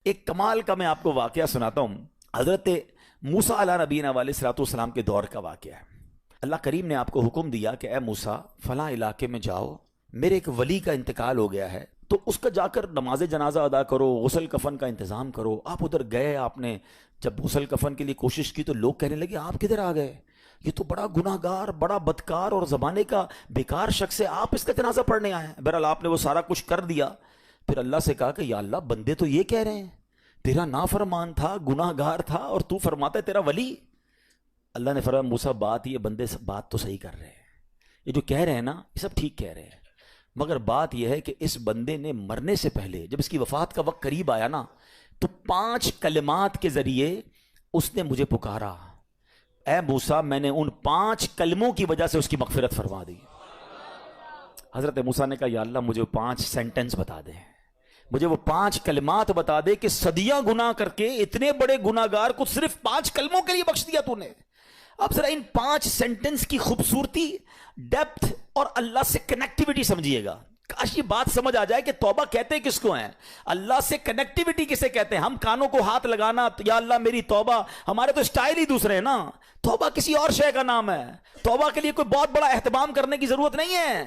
ایک کمال کا میں آپ کو واقعہ سناتا ہوں. حضرت موسیٰ علیہ نبینا علیہ الصلوۃ والسلام کے دور کا واقعہ ہے. اللہ کریم نے آپ کو حکم دیا کہ اے موسیٰ فلاں علاقے میں جاؤ، میرے ایک ولی کا انتقال ہو گیا ہے، تو اس کا جا کر نماز جنازہ ادا کرو، غسل کفن کا انتظام کرو. آپ ادھر گئے، آپ نے جب غسل کفن کے لیے کوشش کی تو لوگ کہنے لگے آپ کدھر آ گئے، یہ تو بڑا گناہ گار، بڑا بدکار اور زمانے کا بیکار شخص ہے، آپ اس کا جنازہ پڑھنے آئے ہیں. بہرحال آپ نے وہ سارا کچھ کر دیا. پھر اللہ سے کہا کہ یا اللہ بندے تو یہ کہہ رہے ہیں تیرا نافرمان تھا، گناہ گار تھا، اور تو فرماتا ہے تیرا ولی. اللہ نے فرمایا موسیٰ بات یہ بندے بات تو صحیح کر رہے ہیں، یہ جو کہہ رہے ہیں نا یہ سب ٹھیک کہہ رہے ہیں، مگر بات یہ ہے کہ اس بندے نے مرنے سے پہلے جب اس کی وفات کا وقت قریب آیا نا تو 5 کلمات کے ذریعے اس نے مجھے پکارا. اے موسیٰ میں نے ان 5 کلموں کی وجہ سے اس کی مغفرت فرما دی. حضرت موسیٰ نے کہا یا اللہ مجھے 5 سینٹنس بتا دے، مجھے وہ 5 کلمات بتا دے کہ صدیاں گناہ کر کے اتنے بڑے گناہ گار کو صرف 5 کلموں کے لیے بخش دیا تو نے. اب ذرا ان 5 سینٹنس کی خوبصورتی، ڈیپتھ اور اللہ سے کنیکٹیوٹی سمجھیے گا. کاش یہ بات سمجھ آ جائے کہ توبہ کہتے کس کو ہیں، اللہ سے کنیکٹیوٹی کسے کہتے ہیں. ہم کانوں کو ہاتھ لگانا یا اللہ میری توبہ، ہمارے تو سٹائل ہی دوسرے ہیں نا. توبہ کسی اور شے کا نام ہے. توبہ کے لیے کوئی بہت بڑا اہتمام کرنے کی ضرورت نہیں ہے،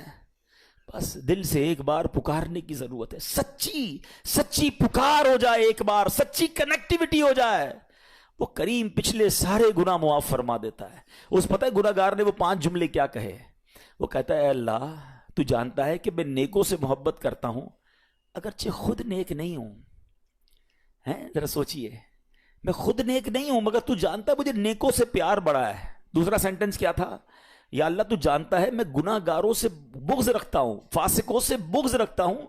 بس دل سے ایک بار پکارنے کی ضرورت ہے. سچی پکار ہو جائے، ایک بار سچی کنیکٹیوٹی ہو جائے، وہ کریم پچھلے سارے گناہ معاف فرما دیتا ہے. اس پتہ ہے گناہ گار نے وہ 5 جملے کیا کہے؟ وہ کہتا ہے اے اللہ تو جانتا ہے کہ میں نیکوں سے محبت کرتا ہوں اگرچہ خود نیک نہیں ہوں. ذرا سوچئے، میں خود نیک نہیں ہوں مگر تو جانتا ہے مجھے نیکوں سے پیار بڑا ہے. دوسرا سینٹنس کیا تھا؟ یا اللہ تو جانتا ہے میں گناہ گاروں سے بغض رکھتا ہوں، فاسقوں سے بغض رکھتا ہوں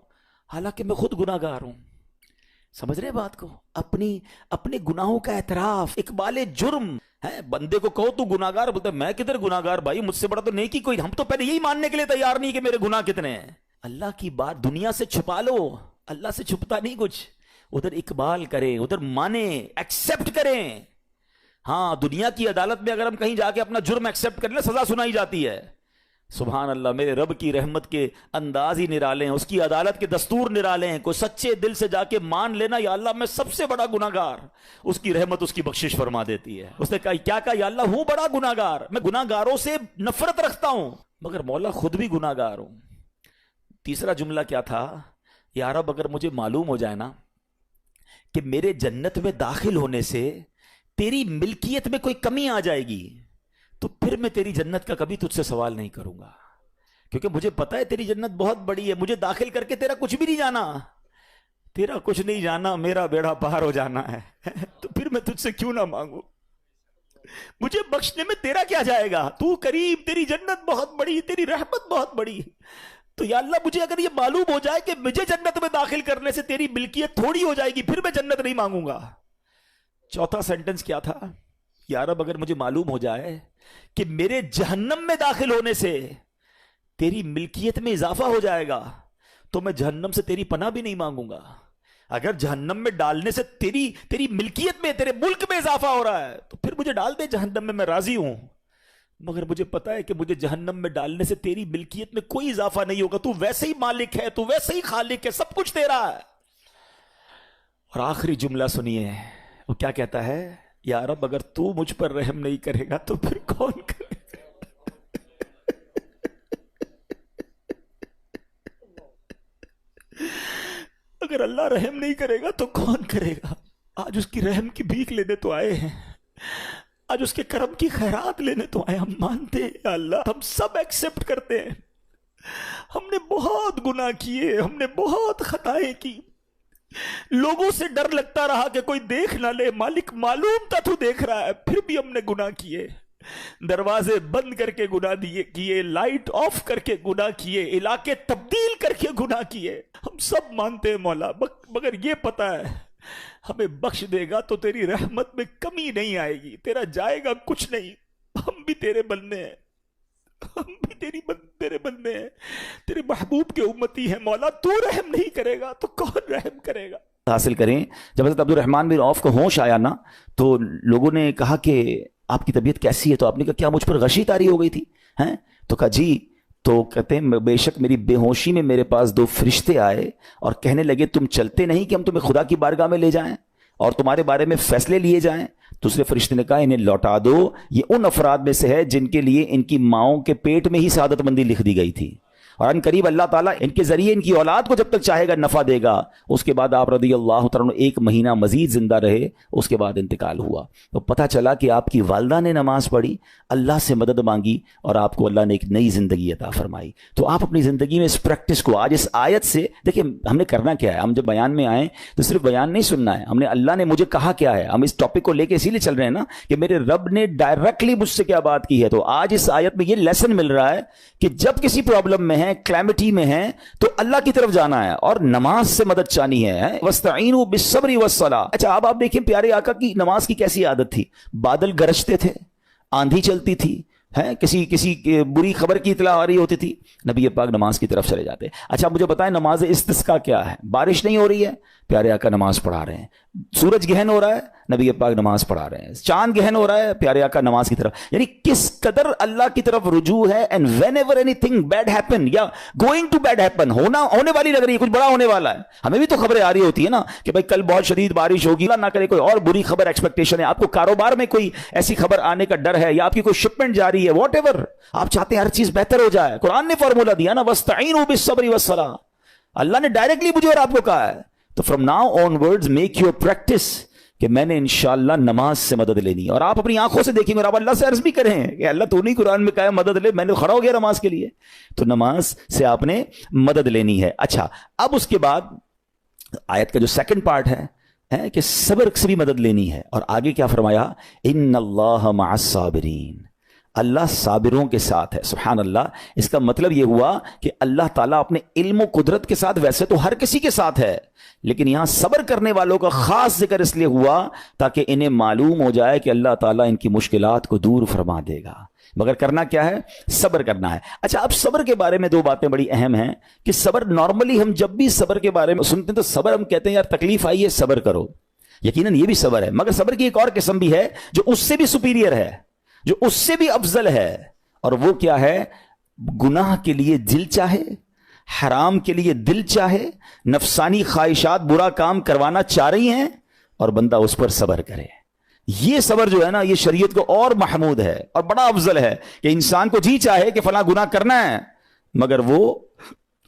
حالانکہ میں خود گناہ گار ہوں. سمجھ رہے بات کو؟ اپنے گناہوں کا اعتراف، اقبال جرم ہے. بندے کو کہو تو گناہ گار، بولتا ہے میں کدھر گناہ گار بھائی، مجھ سے بڑا تو نیکی کوئی. ہم تو پہلے یہی ماننے کے لیے تیار نہیں کہ میرے گناہ کتنے ہیں. اللہ کی بات دنیا سے چھپا لو، اللہ سے چھپتا نہیں کچھ. ادھر اقبال کریں، ادھر مانیں، ایکسپٹ کریں. ہاں دنیا کی عدالت میں اگر ہم کہیں جا کے اپنا جرم ایکسپٹ کریں سزا سنائی جاتی ہے. سبحان اللہ، میرے رب کی رحمت کے انداز ہی نرالے ہیں، اس کی عدالت کے دستور نرالے ہیں. کوئی سچے دل سے جا کے مان لینا یا اللہ میں سب سے بڑا گناہ گار، اس کی رحمت اس کی بخشش فرما دیتی ہے. اس نے کہا کیا کہا؟ یا اللہ ہوں بڑا گناہ گار، میں گناہ گاروں سے نفرت رکھتا ہوں مگر مولا خود بھی گناہ گار ہوں. تیسرا جملہ کیا تھا؟ یا رب اگر مجھے معلوم ہو جائے نا کہ میرے جنت میں داخل ہونے سے تیری ملکیت میں کوئی کمی آ جائے گی تو پھر میں تیری جنت کا کبھی تجھ سے سوال نہیں کروں گا، کیونکہ مجھے پتا ہے تیری جنت بہت بڑی ہے. مجھے داخل کر کے تیرا کچھ بھی نہیں جانا، تیرا کچھ نہیں جانا، میرا بیڑا پار ہو جانا ہے. تو پھر میں تجھ سے کیوں نہ مانگوں؟ مجھے بخشنے میں تیرا کیا جائے گا؟ تو کریم، تیری جنت بہت بڑی، تیری رحمت بہت بڑی. تو یا اللہ مجھے اگر یہ معلوم ہو جائے کہ مجھے جنت میں داخل کرنے سے تیری ملکیت تھوڑی ہو جائے گی پھر میں جنت نہیں مانگوں گا. چوتھا سینٹنس کیا تھا؟ یا رب اگر مجھے معلوم ہو جائے کہ میرے جہنم میں داخل ہونے سے تیری ملکیت میں اضافہ ہو جائے گا تو میں جہنم سے تیری پناہ بھی نہیں مانگوں گا. اگر جہنم میں ڈالنے سے تیری ملکیت میں، تیرے ملک میں اضافہ ہو رہا ہے تو پھر مجھے ڈال دے جہنم میں راضی ہوں. مگر مجھے پتا ہے کہ مجھے جہنم میں ڈالنے سے تیری ملکیت میں کوئی اضافہ نہیں ہوگا. تو ویسے ہی مالک ہے، تو ویسے ہی خالق ہے، سب کچھ تیرا ہے. اور آخری جملہ سنیے، وہ کیا کہتا ہے؟ یا رب اگر تو مجھ پر رحم نہیں کرے گا تو پھر کون کرے گا؟ اگر اللہ رحم نہیں کرے گا تو کون کرے گا؟ آج اس کی رحم کی بھیک لینے تو آئے ہیں، آج اس کے کرم کی خیرات لینے تو آئے. ہم مانتے ہیں یا اللہ، ہم سب ایکسپٹ کرتے ہیں، ہم نے بہت گناہ کیے، ہم نے بہت خطائیں کی، لوگوں سے ڈر لگتا رہا کہ کوئی دیکھ نہ لے. مالک معلوم تھا تو دیکھ رہا ہے، پھر بھی ہم نے گناہ کیے. دروازے بند کر کے گناہ کیے، لائٹ آف کر کے گناہ کیے، علاقے تبدیل کر کے گناہ کیے. ہم سب مانتے ہیں مولا، مگر یہ پتا ہے ہمیں بخش دے گا تو تیری رحمت میں کمی نہیں آئے گی، تیرا جائے گا کچھ نہیں. ہم بھی تیرے بندے ہیں، ہم بھی تیرے بندے ہیں، تیرے محبوب کے امتی ہیں. مولا تو رحم نہیں کرے گا تو کون رحم کرے گا؟ حاصل کریں. جب حضرت عبد الرحمن بن عوف کو ہوش آیا نا تو لوگوں نے کہا کہ آپ کی طبیعت کیسی ہے؟ تو آپ نے کہا کیا مجھ پر غشی طاری ہو گئی تھی؟ تو کہا جی تو کہتے ہیں بے شک میری بے ہوشی میں میرے پاس 2 فرشتے آئے اور کہنے لگے تم چلتے نہیں کہ ہم تمہیں خدا کی بارگاہ میں لے جائیں اور تمہارے بارے میں فیصلے لیے جائیں. دوسرے فرشتے نے کہا انہیں لوٹا دو, یہ ان افراد میں سے ہے جن کے لیے ان کی ماؤں کے پیٹ میں ہی سعادت مندی لکھ دی گئی تھی, اور ان قریب اللہ تعالیٰ ان کے ذریعے ان کی اولاد کو جب تک چاہے گا نفع دے گا. اس کے بعد آپ رضی اللہ تعالیٰ 1 مہینہ مزید زندہ رہے, اس کے بعد انتقال ہوا. تو پتہ چلا کہ آپ کی والدہ نے نماز پڑھی, اللہ سے مدد مانگی اور آپ کو اللہ نے ایک نئی زندگی عطا فرمائی. تو آپ اپنی زندگی میں اس پریکٹس کو آج اس آیت سے دیکھیں, ہم نے کرنا کیا ہے. ہم جب بیان میں آئیں تو صرف بیان نہیں سننا ہے, ہم نے اللہ نے مجھے کہا کیا ہے. ہم اس ٹاپک کو لے کے اسی لیے چل رہے ہیں نا کہ میرے رب نے ڈائریکٹلی مجھ سے کیا بات کی ہے. تو آج اس آیت میں یہ لیسن مل رہا ہے کہ جب کسی پرابلم میں ہے, کلیمٹی میں ہیں, تو اللہ کی طرف جانا ہے اور نماز سے مدد چانی ہے. وَاسْتَعِينُوا بِالصَّبْرِ وَالصَّلَاةِ. اچھا اب آپ دیکھیں پیارے آقا کی نماز کی کیسی عادت تھی. بادل گرجتے تھے, آندھی چلتی تھی, کسی بری خبر کی اطلاع آ رہی ہوتی تھی, نبی پاک نماز کی طرف چلے جاتے. اچھا مجھے بتائیں نماز استسقاء کیا ہے؟ بارش نہیں ہو رہی ہے, پیارے آقا نماز پڑھا رہے ہیں. سورج گہن ہو رہا ہے, نبی پاک نماز پڑھا رہے ہیں. چاند گہن ہو رہا ہے, پیارے آقا نماز کی طرف. یعنی کس قدر اللہ کی طرف رجوع ہے. And whenever anything bad happen یا گوئنگ ٹو بیڈ ہیپن, ہونے والی لگ رہی ہے, کچھ بڑا ہونے والا ہے. ہمیں بھی تو خبریں آ رہی ہوتی ہے نا کہ بھائی کل بہت شدید بارش ہوگی, اللہ نہ کرے کوئی اور بری خبر ایکسپیکٹیشن ہے. آپ کو کاروبار میں کوئی ایسی خبر آنے کا ڈر ہے, یا آپ کی کوئی شپمنٹ جاری ہے, واٹ ایور آپ چاہتے ہیں ہر چیز بہتر ہو جائے. قرآن نے فارمولا دیا نا, وَاسْتَعِينُوا بِالصَّبْرِ وَالصَّلَاةِ. اللہ نے ڈائریکٹلی مجھے اور آپ کو کہا ہے. تو from now on words make your practice کہ میں نے انشاءاللہ نماز سے مدد لینی, اور آپ اپنی آنکھوں سے دیکھیں گے, اور آپ اللہ سے عرض بھی کریں کہ اللہ تو نہیں قرآن میں کہا ہے مدد لے, میں نے کھڑا ہو گیا نماز کے لیے. تو نماز سے آپ نے مدد لینی ہے. اچھا اب اس کے بعد آیت کا جو سیکنڈ پارٹ ہے کہ صبر سے بھی مدد لینی ہے, اور آگے کیا فرمایا, ان اللہ مع الصابرین, اللہ صابروں کے ساتھ ہے. سبحان اللہ. اس کا مطلب یہ ہوا کہ اللہ تعالیٰ اپنے علم و قدرت کے ساتھ, ویسے تو ہر کسی کے ساتھ ہے, لیکن یہاں صبر کرنے والوں کا خاص ذکر اس لیے ہوا تاکہ انہیں معلوم ہو جائے کہ اللہ تعالیٰ ان کی مشکلات کو دور فرما دے گا. مگر کرنا کیا ہے؟ صبر کرنا ہے. اچھا اب صبر کے بارے میں 2 باتیں بڑی اہم ہیں کہ صبر نارملی ہم جب بھی صبر کے بارے میں سنتے ہیں تو صبر ہم کہتے ہیں یار تکلیف آئی ہے صبر کرو, یقیناً یہ بھی صبر ہے, مگر صبر کی ایک اور قسم بھی ہے جو اس سے بھی سپیریئر ہے, جو اس سے بھی افضل ہے, اور وہ کیا ہے؟ گناہ کے لیے دل چاہے, حرام کے لیے دل چاہے, نفسانی خواہشات برا کام کروانا چاہ رہی ہیں, اور بندہ اس پر صبر کرے. یہ صبر جو ہے نا, یہ شریعت کو اور محمود ہے اور بڑا افضل ہے کہ انسان کو جی چاہے کہ فلاں گناہ کرنا ہے مگر وہ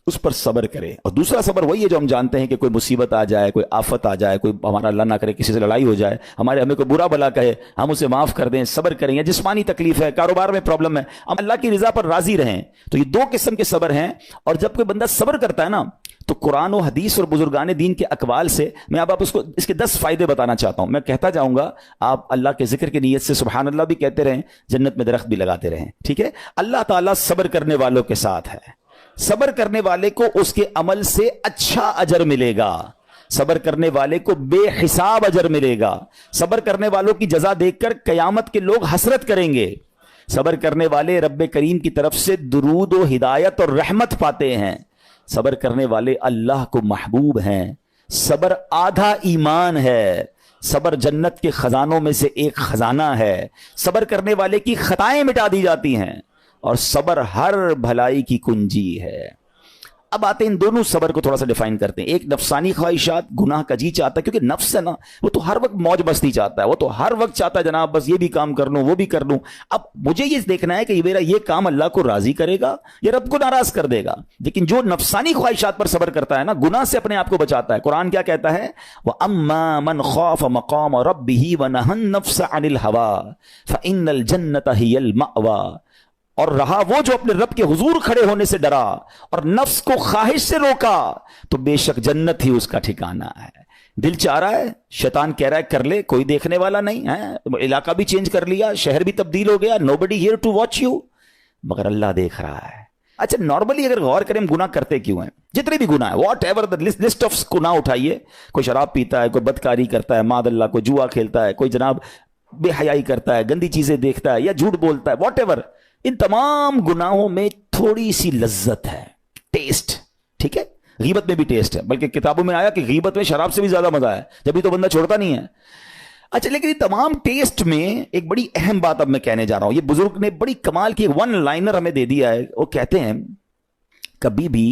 اس پر صبر کرے. اور دوسرا صبر وہی ہے جو ہم جانتے ہیں کہ کوئی مصیبت آ جائے, کوئی آفت آ جائے, کوئی ہمارا اللہ نہ کرے کسی سے لڑائی ہو جائے, ہمیں کوئی برا بلا کہے, ہم اسے معاف کر دیں, صبر کریں. یا جسمانی تکلیف ہے, کاروبار میں پرابلم ہے, ہم اللہ کی رضا پر راضی رہیں. تو یہ 2 قسم کے صبر ہیں. اور جب کوئی بندہ صبر کرتا ہے نا تو قرآن و حدیث اور بزرگان دین کے اقوال سے میں اب آپ اس کے 10 فائدے بتانا چاہتا ہوں. میں کہتا جاؤں گا, آپ اللہ کے ذکر کی نیت سے سبحان اللہ بھی کہتے رہیں, جنت میں درخت بھی لگاتے رہیں. ٹھیک ہے. اللہ تعالیٰ صبر کرنے والوں کے ساتھ ہے. صبر کرنے والے کو اس کے عمل سے اچھا اجر ملے گا, صبر کرنے والے کو بے حساب اجر ملے گا. صبر کرنے والوں کی جزا دیکھ کر قیامت کے لوگ حسرت کریں گے. صبر کرنے والے رب کریم کی طرف سے درود و ہدایت اور رحمت پاتے ہیں. صبر کرنے والے اللہ کو محبوب ہیں. صبر آدھا ایمان ہے. صبر جنت کے خزانوں میں سے ایک خزانہ ہے. صبر کرنے والے کی خطائیں مٹا دی جاتی ہیں, اور صبر ہر بھلائی کی کنجی ہے. اب آتے ہیں ان دونوں صبر کو تھوڑا سا ڈیفائن کرتے ہیں. ایک نفسانی خواہشات, گناہ کا جی چاہتا ہے, کیونکہ نفس ہے نا وہ تو ہر وقت موج مستی چاہتا ہے, وہ تو ہر وقت چاہتا ہے جناب بس یہ بھی کام کر لوں وہ بھی کر لوں. اب مجھے یہ دیکھنا ہے کہ میرا یہ کام اللہ کو راضی کرے گا یا رب کو ناراض کر دے گا. لیکن جو نفسانی خواہشات پر صبر کرتا ہے نا, گناہ سے اپنے آپ کو بچاتا ہے, قرآن کیا کہتا ہے, وَأَمَّا مَنْ خَافَ مَقَامَ رَبِّهِ وَنَهَى النَّفْسَ عَنِ الْهَوَىٰ فَإِنَّ الْجَنَّةَ هِيَ الْمَأْوَىٰ. اور رہا وہ جو اپنے رب کے حضور کھڑے ہونے سے ڈرا اور نفس کو خواہش سے روکا, تو بے شک جنت ہی اس کا ٹھکانہ ہے. دل چاہ رہا ہے, شیطان کہہ رہا ہے کر لے, کوئی دیکھنے والا نہیں ہے, علاقہ بھی چینج کر لیا, شہر بھی تبدیل ہو گیا, nobody here to watch you, مگر اللہ دیکھ رہا ہے. اچھا نارملی اگر غور کریں ہم گناہ کرتے کیوں ہیں, جتنے بھی گناہ ہیں, what ever the list of گناہ اٹھائیے, کوئی شراب پیتا ہے, کوئی بدکاری کرتا ہے, معاذ اللہ, کوئی جوا کھیلتا ہے, کوئی جناب بے حیائی کرتا ہے, گندی چیزیں دیکھتا ہے یا جھوٹ بولتا ہے, واٹ ایور, ان تمام گناہوں میں تھوڑی سی لذت ہے, ٹیسٹ. ٹھیک ہے, غیبت میں بھی ٹیسٹ ہے, بلکہ کتابوں میں آیا کہ غیبت میں شراب سے بھی زیادہ مزہ ہے, جبھی تو بندہ چھوڑتا نہیں ہے. اچھا لیکن تمام ٹیسٹ میں ایک بڑی اہم بات اب میں کہنے جا رہا ہوں. یہ بزرگ نے بڑی کمال کی ون لائنر ہمیں دے دیا ہے. وہ کہتے ہیں کبھی بھی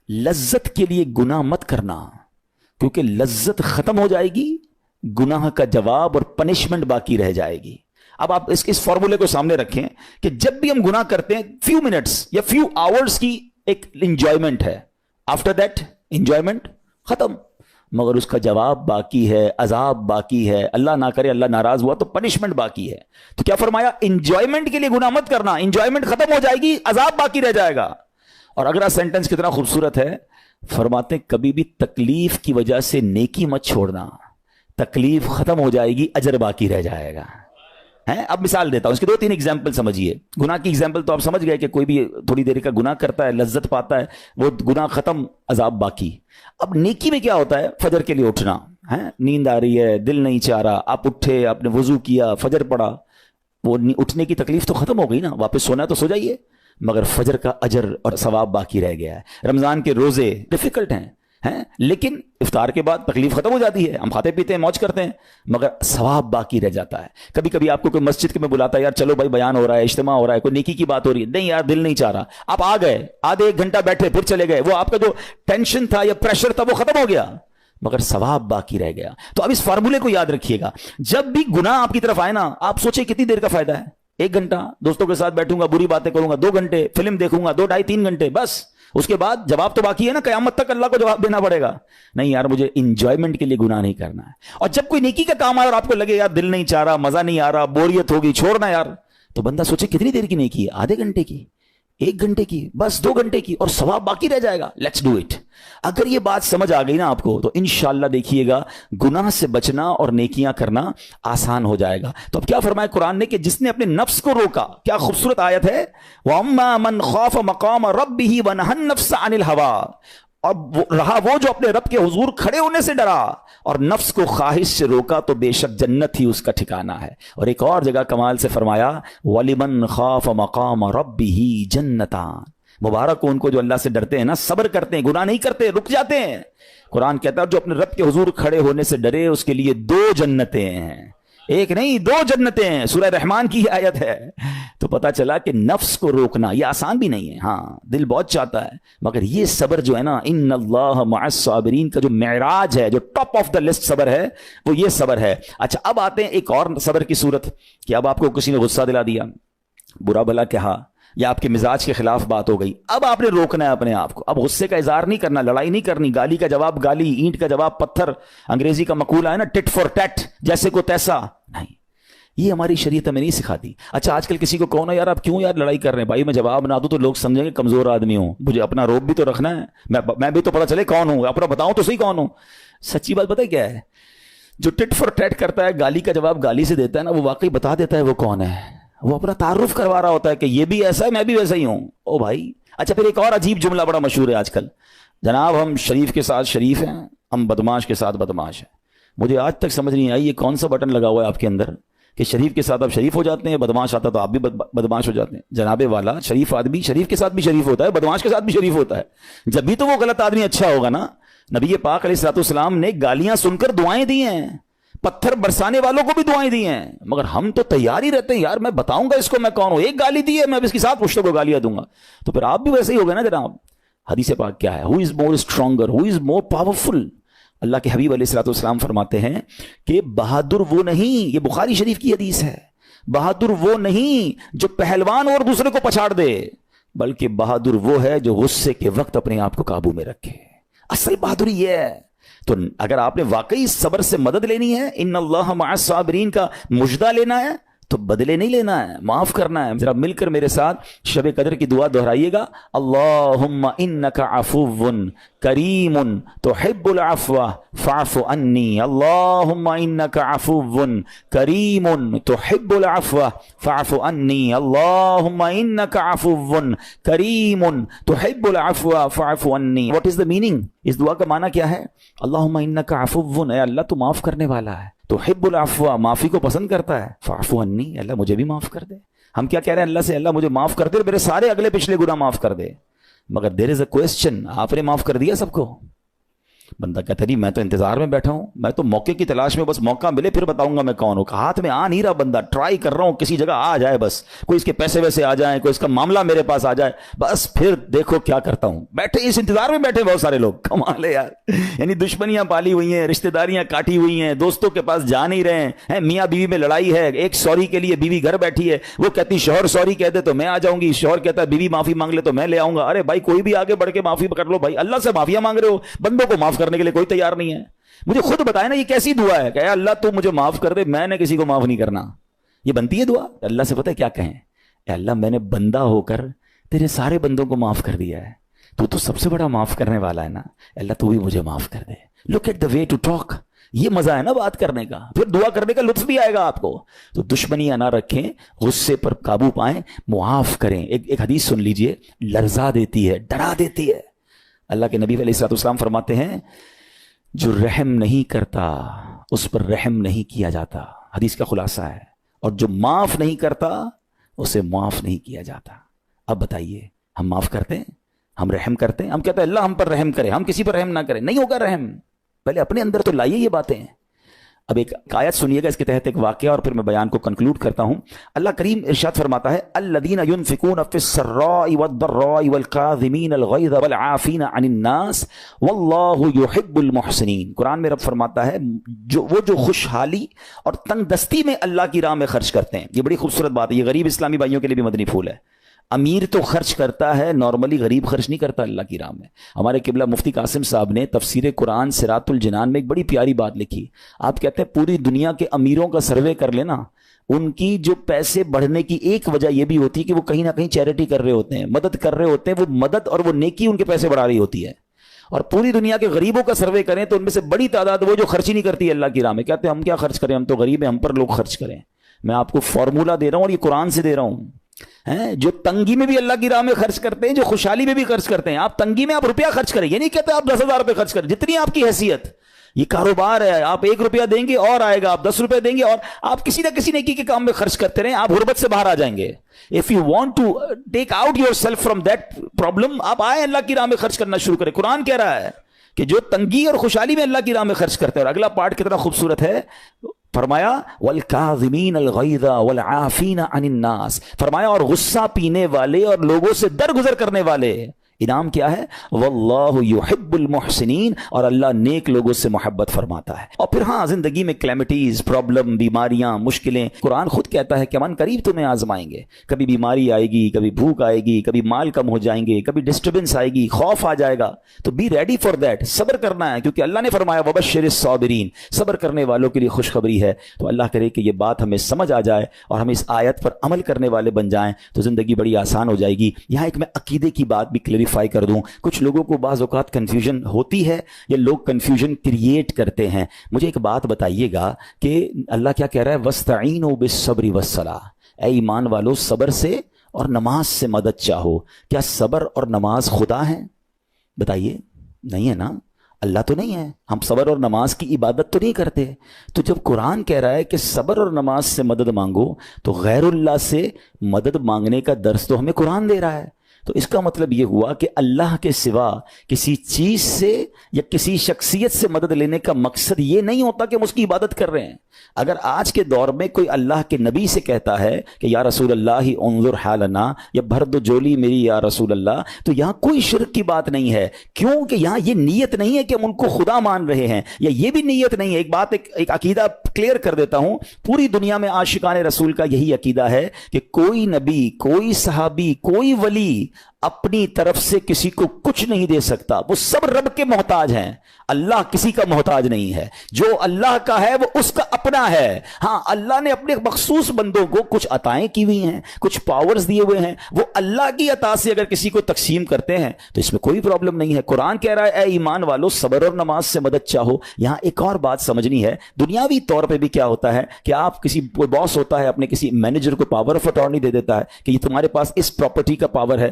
لذت کے لیے گناہ مت کرنا, کیونکہ لذت ختم ہو جائے گی, گناہ کا جواب اور پنشمنٹ باقی رہ جائے گی. اب آپ اس فارمولے کو سامنے رکھیں کہ جب بھی ہم گناہ کرتے ہیں فیو منٹس یا فیو آورز کی ایک انجوائمنٹ ہے, آفٹر دیٹ انجوائمنٹ ختم, مگر اس کا جواب باقی ہے, عذاب باقی ہے, اللہ نہ کرے اللہ ناراض ہوا تو پنشمنٹ باقی ہے. تو کیا فرمایا, انجوائمنٹ کے لیے گناہ مت کرنا, انجوائمنٹ ختم ہو جائے گی, عذاب باقی رہ جائے گا. اور اگلا سینٹنس کتنا خوبصورت ہے, فرماتے ہیں کبھی بھی تکلیف کی وجہ سے نیکی مت چھوڑنا, تکلیف ختم ہو جائے گی, اجر باقی رہ جائے گا. اب مثال دیتا ہوں, اس کے 2-3 ایگزامپل سمجھیے. گناہ کی ایگزامپل تو آپ سمجھ گئے کہ کوئی بھی تھوڑی دیر کا گناہ کرتا ہے, لذت پاتا ہے, وہ گناہ ختم, عذاب باقی. اب نیکی میں کیا ہوتا ہے, فجر کے لیے اٹھنا, نیند آ رہی ہے, دل نہیں چاہ رہا, آپ اٹھے, آپ نے وضو کیا, فجر پڑا, وہ اٹھنے کی تکلیف تو ختم ہو گئی نا, واپس سونا ہے تو سو جائیے, مگر فجر کا اجر اور ثواب باقی رہ گیا ہے. رمضان کے روزے ڈیفیکلٹ ہیں, لیکن افطار کے بعد تکلیف ختم ہو جاتی ہے, ہم کھاتے پیتے ہیں, موج کرتے ہیں, مگر ثواب باقی رہ جاتا ہے. کبھی کبھی آپ کو کوئی مسجد کے میں بلاتا ہے, یار چلو بھائی بیان ہو رہا ہے, اجتماع ہو رہا ہے, کوئی نیکی کی بات ہو رہی ہے, نہیں یار دل نہیں چاہ رہا, آپ آ گئے, آدھے 1 گھنٹہ بیٹھے, پھر چلے گئے, وہ آپ کا جو ٹینشن تھا یا پریشر تھا وہ ختم ہو گیا, مگر ثواب باقی رہ گیا. تو اب اس فارمولے کو یاد رکھیے گا, جب بھی گناہ آپ کی طرف آئے نا, آپ سوچیں کتنی دیر کا فائدہ ہے, 1 گھنٹہ دوستوں کے ساتھ بیٹھوں گا, بری باتیں کروں گا, 2 گھنٹے فلم دیکھوں گا, 2 ڈھائی 3 گھنٹے, بس اس کے بعد جواب تو باقی ہے نا, قیامت تک اللہ کو جواب دینا پڑے گا. نہیں یار مجھے انجوائمنٹ کے لیے گناہ نہیں کرنا ہے. اور جب کوئی نیکی کا کام آئے اور آپ کو لگے یار دل نہیں چاہ رہا, مزہ نہیں آ رہا, بوریت ہوگی, چھوڑنا یار, تو بندہ سوچے کتنی دیر کی نیکی ہے, آدھے گھنٹے کی, 1 گھنٹے کی, بس 2 گھنٹے کی, اور ثواب باقی رہ جائے گا. Let's do it. اگر یہ بات سمجھ آ گئی نا آپ کو, تو انشاءاللہ دیکھیے گا گناہ سے بچنا اور نیکیاں کرنا آسان ہو جائے گا. تو اب کیا فرمایا قرآن نے کہ جس نے اپنے نفس کو روکا, کیا خوبصورت آیت ہے, وَأَمَّا مَنْ خَافَ مَقَامَ رَبِّهِ وَنَهَى النَّفْسَ عَنِ الْهَوَىٰ, اور رہا وہ جو اپنے رب کے حضور کھڑے ہونے سے ڈرا اور نفس کو خواہش سے روکا, تو بے شک جنت ہی اس کا ٹھکانہ ہے. اور ایک اور جگہ کمال سے فرمایا, وَلِمَنْ خَافَ مَقَامَ رَبِّهِ جَنَّتَانِ, مبارک ہو ان کو جو اللہ سے ڈرتے ہیں نا, صبر کرتے ہیں, گناہ نہیں کرتے, رک جاتے ہیں. قرآن کہتا ہے جو اپنے رب کے حضور کھڑے ہونے سے ڈرے, اس کے لیے 2 جنتیں ہیں, 1 نہیں 2 جنتیں ہیں. سورہ رحمان کی آیت ہے. تو پتا چلا کہ نفس کو روکنا یہ آسان بھی نہیں ہے, ہاں دل بہت چاہتا ہے, مگر یہ صبر جو ہے نا, ان اللہ مع الصابرین کا جو معراج ہے, جو ٹاپ آف دا لسٹ صبر ہے, وہ یہ صبر ہے. اچھا اب آتے ہیں ایک اور صبر کی صورت, کہ اب آپ کو کسی نے غصہ دلا دیا, برا بھلا کہا, یا آپ کے مزاج کے خلاف بات ہو گئی, اب آپ نے روکنا ہے اپنے آپ کو. اب غصے کا اظہار نہیں کرنا, لڑائی نہیں کرنی, گالی کا جواب گالی, اینٹ کا جواب پتھر, انگریزی کا مقولہ ہے نا ٹٹ فور ٹیٹ, جیسے کو تیسا نہیں, یہ ہماری شریعت ہمیں نہیں سکھاتی. اچھا آج کل کسی کو کہو نا یار آپ کیوں یار لڑائی کر رہے ہیں, بھائی میں جواب نہ دوں تو لوگ سمجھیں گے کمزور آدمی ہوں, مجھے اپنا روب بھی تو رکھنا ہے, میں بھی تو پتا چلے کون ہوں, اپنا بتاؤں تو صحیح کون ہوں. سچی بات پتہ ہے کیا ہے, جو ٹٹ فور ٹیٹ کرتا ہے, گالی کا جواب گالی سے دیتا ہے نا, وہ واقعی بتا دیتا ہے وہ کون ہے, وہ اپنا تعارف کروا رہا ہوتا ہے کہ یہ بھی ایسا ہے, میں بھی ویسا ہی ہوں. او بھائی. اچھا پھر ایک اور عجیب جملہ بڑا مشہور ہے آج کل, جناب ہم شریف کے ساتھ شریف ہیں, ہم بدماش کے ساتھ بدماش ہیں. مجھے آج تک سمجھ نہیں آئی یہ کون سا بٹن لگا ہوا ہے آپ کے اندر کہ شریف کے ساتھ آپ شریف ہو جاتے ہیں, بدماش آتا تو آپ بھی بدماش ہو جاتے ہیں. جناب والا, شریف آدمی شریف کے ساتھ بھی شریف ہوتا ہے, بدماش کے ساتھ بھی شریف ہوتا ہے. جب بھی تو وہ غلط آدمی اچھا ہوگا نا. نبی پاک علیہ الصلوۃ والسلام نے گالیاں سن کر دعائیں دی ہیں, پتھر برسانے والوں کو بھی دعائیں دی ہیں, مگر ہم تو تیار ہی رہتے ہیں یار میں بتاؤں گا اس کو میں کون ہوں, 1 گالی دی ہے میں اس کے ساتھ پشتوں کو گالیاں دوں گا. تو پھر آپ بھی ویسے ہی ہو گئے نا جناب. حدیث پاک کیا ہے, ہو از مور اسٹرانگر, ہو از مور پاورفل. اللہ کے حبیب علیہ الصلوۃ والسلام فرماتے ہیں کہ بہادر وہ نہیں, یہ بخاری شریف کی حدیث ہے, بہادر وہ نہیں جو پہلوان اور دوسرے کو پچھاڑ دے, بلکہ بہادر وہ ہے جو غصے کے وقت اپنے آپ کو قابو میں رکھے. اصل بہادری یہ ہے. تو اگر آپ نے واقعی صبر سے مدد لینی ہے, ان اللہ مع الصابرین کا مجدہ لینا ہے, تو بدلے نہیں لینا ہے, معاف کرنا ہے. ذرا مل کر میرے ساتھ شب قدر کی دعا دہرائیے گا, اللہم انک عفو کریم تحب العفو فاعف عنی, اللہم انک عفو کریم تحب العفو فاعف عنی, اللہم انک عفو کریم تحب العفو فاعف عنی. واٹ از دا میننگ, اس دعا کا معنی کیا ہے؟ اللہم انک عفو, اے اللہ تو معاف کرنے والا ہے, تحب العفو, معافی کو پسند کرتا ہے, فاعف عنی, اللہ مجھے بھی معاف کر دے. ہم کیا کہہ رہے ہیں اللہ سے, اللہ مجھے معاف کر دے, میرے سارے اگلے پچھلے گناہ معاف کر دے. مگر دیر از اے کوسچن, آپ نے معاف کر دیا سب کو؟ بندہ کہتا نہیں میں تو انتظار میں بیٹھا ہوں, میں تو موقع کی تلاش میں, بس موقع ملے پھر بتاؤں گا میں کون ہوں. ہاتھ میں آ نہیں رہا بندہ, ٹرائی کر رہا ہوں کسی جگہ آ جائے, بس کوئی اس کے پیسے ویسے آ جائیں, کوئی اس کا معاملہ میرے پاس آ جائے, بس پھر دیکھو کیا کرتا ہوں. بیٹھے اس انتظار میں بیٹھے بہت سارے لوگ, کمال ہے یار. یعنی دشمنیاں پالی ہوئی ہیں, رشتہ داریاں کاٹی ہوئی ہیں, دوستوں کے پاس جا نہیں رہے ہیں, میاں بیوی میں لڑائی ہے, ایک سوری کے لیے بیوی گھر بیٹھی ہے, وہ کہتی شوہر سوری کہہ دے تو میں آ جاؤں گی, شوہر کہتا ہے بیوی معافی مانگ لے تو میں لے آؤں گا. ارے بھائی کوئی بھی آگے بڑھ کے معافی کر لو بھائی, اللہ سے معافیاں مانگ رہے ہو, بندوں کو معاف کرنے کے لیے کوئی تیار نہیں ہے. مجھے خود بتائے نا یہ کیسی دعا ہے کہ اے اللہ تو مجھے معاف کر دے, میں نے کسی کو معاف نہیں کرنا. یہ بنتی ہے دعا؟ اللہ سے پتہ ہے کیا کہیں, اے اللہ میں نے بندہ ہو کر تیرے سارے بندوں کو معاف کر دیا ہے, تو سب سے بڑا معاف کرنے والا ہے نا, اللہ تو بھی مجھے معاف کر دے. Look at the way to talk, یہ مزہ ہے نا بات کرنے کا, پھر دعا کرنے کا لطف بھی آئے گا آپ کو. تو دشمنیاں نہ رکھیں, غصے پر قابو پائیں, معاف کریں. ایک حدیث سن لیجئے, لرزا دیتی ہے, ڈرا دیتی ہے. اللہ کے نبی علیہ الصلوۃ والسلام فرماتے ہیں جو رحم نہیں کرتا اس پر رحم نہیں کیا جاتا. حدیث کا خلاصہ ہے. اور جو معاف نہیں کرتا اسے معاف نہیں کیا جاتا. اب بتائیے, ہم معاف کرتے ہیں, ہم رحم کرتے ہیں, ہم کہتے ہیں اللہ ہم پر رحم کرے, ہم کسی پر رحم نہ کریں. نہیں ہوگا رحم, پہلے اپنے اندر تو لائیے یہ باتیں. اب ایک آیت سنیے گا اس کے تحت ایک واقعہ, اور پھر میں بیان کو کنکلوڈ کرتا ہوں. اللہ کریم ارشاد فرماتا ہے الذین ينفقون فی السراء والضراء والکاظمین الغیظ والعافین عن الناس واللہ یحب المحسنین. قرآن میں رب فرماتا ہے وہ جو خوشحالی اور تنگ دستی میں اللہ کی راہ میں خرچ کرتے ہیں. یہ بڑی خوبصورت بات ہے, یہ غریب اسلامی بھائیوں کے لیے بھی مدنی پھول ہے. امیر تو خرچ کرتا ہے نارملی, غریب خرچ نہیں کرتا اللہ کی راہ میں. ہمارے قبلہ مفتی قاسم صاحب نے تفسیر قرآن صراط الجنان میں ایک بڑی پیاری بات لکھی. آپ کہتے ہیں پوری دنیا کے امیروں کا سروے کر لینا, ان کی جو پیسے بڑھنے کی ایک وجہ یہ بھی ہوتی ہے کہ وہ کہیں نہ کہیں چیریٹی کر رہے ہوتے ہیں, مدد کر رہے ہوتے ہیں. وہ مدد اور وہ نیکی ان کے پیسے بڑھا رہی ہوتی ہے. اور پوری دنیا کے غریبوں کا سروے کریں تو ان میں سے بڑی تعداد وہ جو خرچ ہی نہیں کرتی اللہ کی راہ میں. کہتے ہیں ہم کیا خرچ کریں, ہم تو غریب ہیں, ہم پر لوگ خرچ کریں. میں آپ کو فارمولہ دے رہا ہوں اور یہ قرآن سے دے رہا ہوں. جو تنگی میں بھی اللہ کی راہ میں خرچ کرتے ہیں, جو خوشحالی میں بھی خرچ کرتے ہیں. آپ تنگی میں آپ روپیہ خرچ کریں, یہ نہیں کہتے آپ 10,000 روپے خرچ کریں, جتنی آپ کی حیثیت. یہ کاروبار ہے, آپ 1 روپیہ دیں گے اور آئے گا, آپ 10 روپے دیں گے اور آپ کسی نہ کسی نیکی کے کام میں خرچ کرتے رہیں, آپ غربت سے باہر آ جائیں گے. If you want to take out yourself from that problem, آپ آئیں اللہ کی راہ میں خرچ کرنا شروع کریں. قرآن کہہ رہا ہے کہ جو تنگی اور خوشحالی میں اللہ کی راہ میں خرچ کرتے ہیں. اور اگلا پارٹ کتنا خوبصورت ہے, فرمایا والکاظمین الغیظ والعافین عن الناس, فرمایا اور غصہ پینے والے اور لوگوں سے درگزر کرنے والے. انعام کیا ہے, واللہ یحب المحسنین, اور اللہ نیک لوگوں سے محبت فرماتا ہے. اور پھر ہاں زندگی میں کلیمٹیز, پرابلم, بیماریاں, مشکلیں, قرآن خود کہتا ہے کہ من قریب تمہیں آزمائیں گے. کبھی بیماری آئے گی, کبھی بھوک آئے گی, کبھی مال کم ہو جائیں گے, کبھی ڈسٹربنس آئے گی, خوف آ جائے گا. تو بی ریڈی فار دیٹ, صبر کرنا ہے, کیونکہ اللہ نے فرمایا وبشر الصابرین, صبر کرنے والوں کے لیے خوشخبری ہے. تو اللہ کرے کہ یہ بات ہمیں سمجھ آ جائے اور ہم اس آیت پر عمل کرنے والے بن جائیں تو زندگی بڑی آسان ہو جائے گی. یہاں ایک میں عقیدے کی بات بھی کلیریفائی کر دوں. کچھ لوگوں کو بعض اوقات کنفیوژن ہوتی ہے یا لوگ کنفیوژن کریٹ کرتے ہیں. مجھے ایک بات بتائیے گا کہ اللہ کیا کہہ رہا ہے, وَاسْتَعِينُوا بِالصَّبْرِ وَالصَّلَاةِ, اے ایمان والو صبر سے اور نماز سے مدد چاہو. کیا صبر اور نماز خدا ہیں؟ بتائیے, نہیں ہے نا, اللہ تو نہیں ہے. ہم صبر اور نماز کی عبادت تو نہیں کرتے. تو جب قرآن کہہ رہا ہے کہ صبر اور نماز سے مدد مانگو, تو غیر اللہ سے مدد مانگنے کا درس تو ہمیں قرآن دے رہا ہے. تو اس کا مطلب یہ ہوا کہ اللہ کے سوا کسی چیز سے یا کسی شخصیت سے مدد لینے کا مقصد یہ نہیں ہوتا کہ ہم اس کی عبادت کر رہے ہیں. اگر آج کے دور میں کوئی اللہ کے نبی سے کہتا ہے کہ یا رسول اللہ انظر حالنا, یا بھر دو جولی میری یا رسول اللہ, تو یہاں کوئی شرک کی بات نہیں ہے, کیونکہ یہاں یہ نیت نہیں ہے کہ ہم ان کو خدا مان رہے ہیں, یا یہ بھی نیت نہیں ہے. ایک بات ایک عقیدہ کلیئر کر دیتا ہوں, پوری دنیا میں عاشقان رسول کا یہی عقیدہ ہے کہ کوئی نبی, کوئی صحابی, کوئی ولی اپنی طرف سے کسی کو کچھ نہیں دے سکتا. وہ سب رب کے محتاج ہیں, اللہ کسی کا محتاج نہیں ہے. جو اللہ کا ہے وہ اس کا اپنا ہے. ہاں اللہ نے اپنے مخصوص بندوں کو کچھ عطائیں کی ہوئی ہیں, کچھ پاورز دیے ہوئے ہیں, وہ اللہ کی عطا سے اگر کسی کو تقسیم کرتے ہیں تو اس میں کوئی پرابلم نہیں ہے. قرآن کہہ رہا ہے اے ایمان والو صبر اور نماز سے مدد چاہو. یہاں ایک اور بات سمجھنی ہے, دنیاوی طور پہ بھی کیا ہوتا ہے کہ آپ کسی باس ہوتا ہے اپنے کسی مینیجر کو پاور آف اٹارنی دے دیتا ہے کہ یہ تمہارے پاس اس پراپرٹی کا پاور ہے,